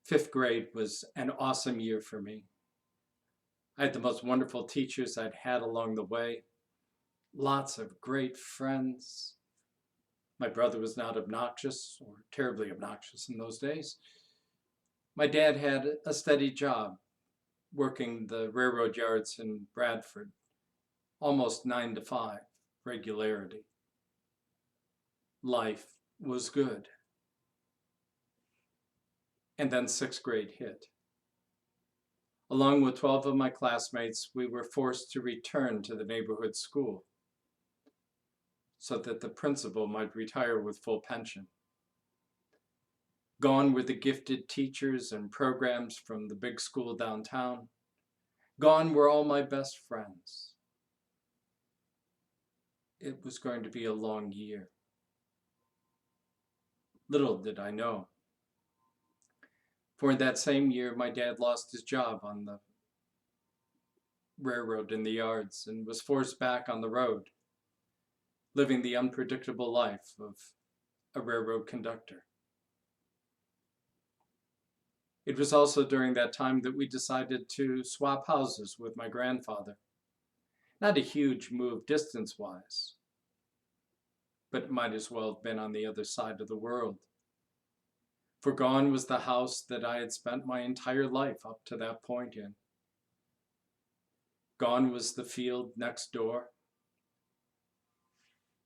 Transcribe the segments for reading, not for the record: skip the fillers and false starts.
Fifth grade was an awesome year for me. I had the most wonderful teachers I'd had along the way, lots of great friends. My brother was not obnoxious or terribly obnoxious in those days. My dad had a steady job working the railroad yards in Bradford, almost 9 to 5 regularity. Life was good. And then sixth grade hit. Along with 12 of my classmates, we were forced to return to the neighborhood school so that the principal might retire with full pension. Gone were the gifted teachers and programs from the big school downtown. Gone were all my best friends. It was going to be a long year. Little did I know. For in that same year, my dad lost his job on the railroad in the yards and was forced back on the road, living the unpredictable life of a railroad conductor. It was also during that time that we decided to swap houses with my grandfather. Not a huge move distance-wise, but it might as well have been on the other side of the world. For gone was the house that I had spent my entire life up to that point in. Gone was the field next door,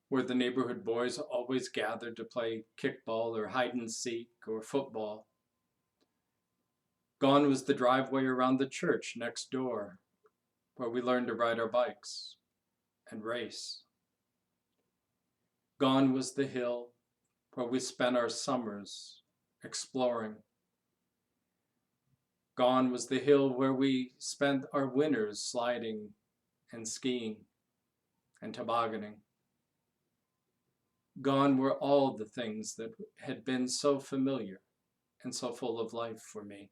where the neighborhood boys always gathered to play kickball or hide and seek or football. Gone was the driveway around the church next door, where we learned to ride our bikes and race. Gone was the hill where we spent our summers exploring. Gone was the hill where we spent our winters sliding and skiing and tobogganing. Gone were all the things that had been so familiar and so full of life for me.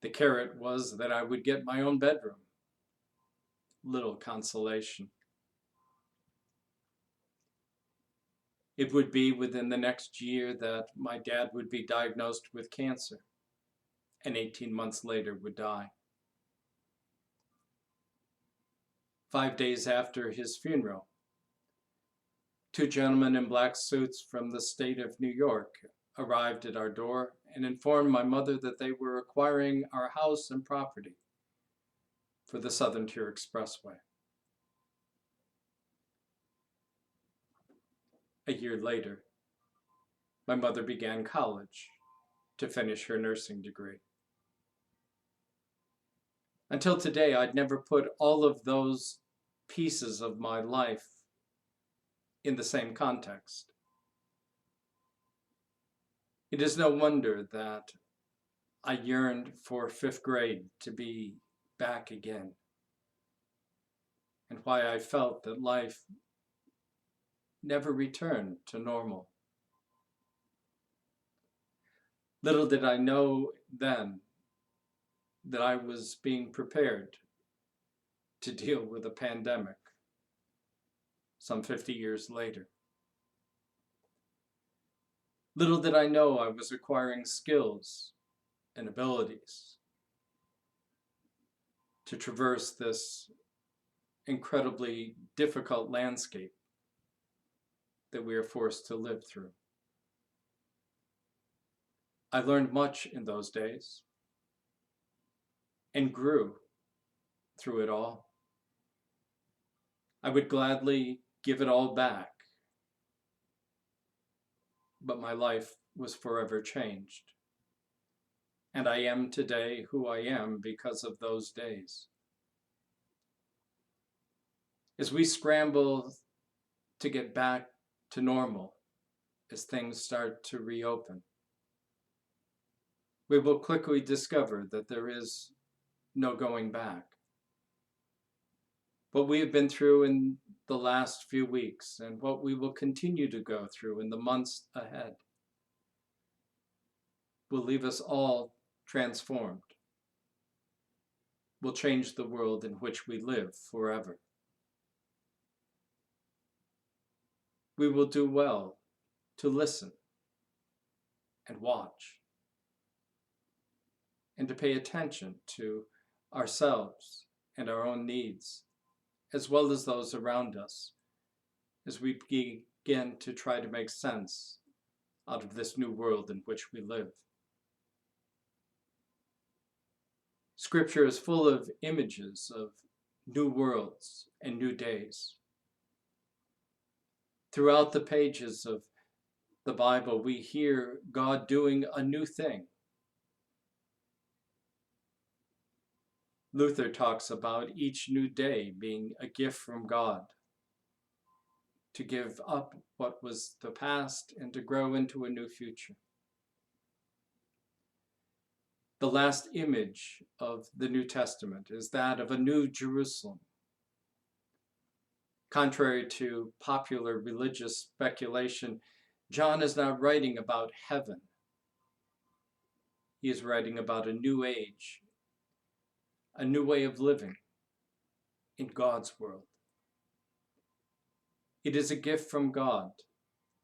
The carrot was that I would get my own bedroom. Little consolation. It would be within the next year that my dad would be diagnosed with cancer and 18 months later would die. 5 days after his funeral, two gentlemen in black suits from the state of New York arrived at our door and informed my mother that they were acquiring our house and property for the Southern Tier Expressway. A year later, my mother began college to finish her nursing degree. Until today, I'd never put all of those pieces of my life in the same context. It is no wonder that I yearned for fifth grade to be back again, and why I felt that life never returned to normal. Little did I know then that I was being prepared to deal with a pandemic some 50 years later. Little did I know I was acquiring skills and abilities to traverse this incredibly difficult landscape that we are forced to live through. I learned much in those days and grew through it all. I would gladly give it all back, but my life was forever changed. And I am today who I am because of those days. As we scramble to get back to normal, as things start to reopen, we will quickly discover that there is no going back. What we have been through in the last few weeks and what we will continue to go through in the months ahead will leave us all transformed, will change the world in which we live forever. We will do well to listen and watch and to pay attention to ourselves and our own needs, as well as those around us, as we begin to try to make sense out of this new world in which we live. Scripture is full of images of new worlds and new days. Throughout the pages of the Bible, we hear God doing a new thing. Luther talks about each new day being a gift from God, to give up what was the past and to grow into a new future. The last image of the New Testament is that of a new Jerusalem. Contrary to popular religious speculation, John is not writing about heaven. He is writing about a new age, a new way of living in God's world. It is a gift from God,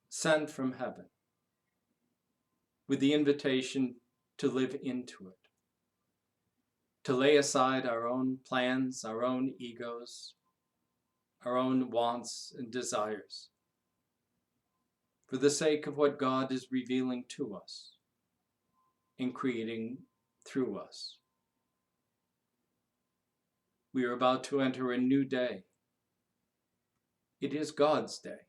sent from heaven, with the invitation to live into it, to lay aside our own plans, our own egos, our own wants and desires, for the sake of what God is revealing to us and creating through us. We are about to enter a new day. It is God's day.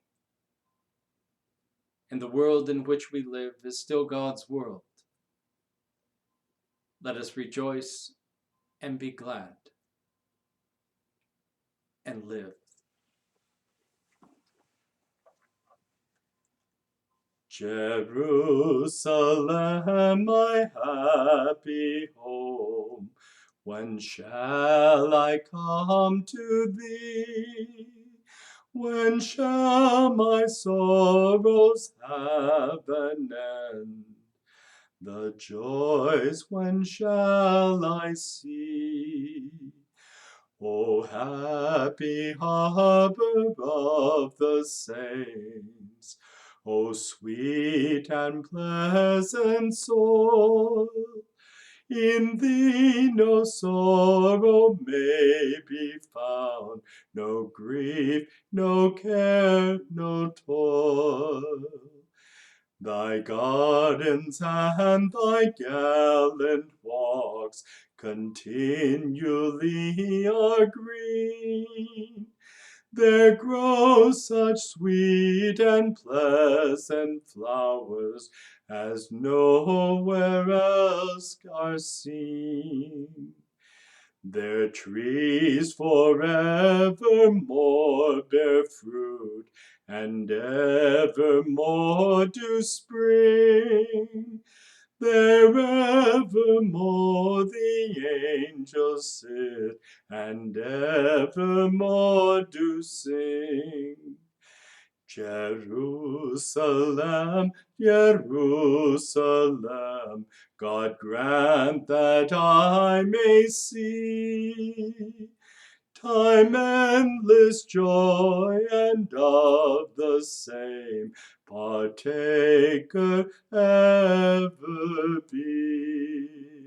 And the world in which we live is still God's world. Let us rejoice and be glad and live. Jerusalem, my happy home, when shall I come to thee? When shall my sorrows have an end? The joys when shall I see? O happy harbor of the saints, O sweet and pleasant soul, in thee no sorrow may be found, no grief, no care, no toil. Thy gardens and thy gallant walks continually are green. There grow such sweet and pleasant flowers as nowhere else are seen. Their trees forevermore bear fruit, and evermore do spring. There evermore the angels sit, and evermore do sing. Jerusalem, Jerusalem, God grant that I may see time endless joy, and of the same partaker ever be.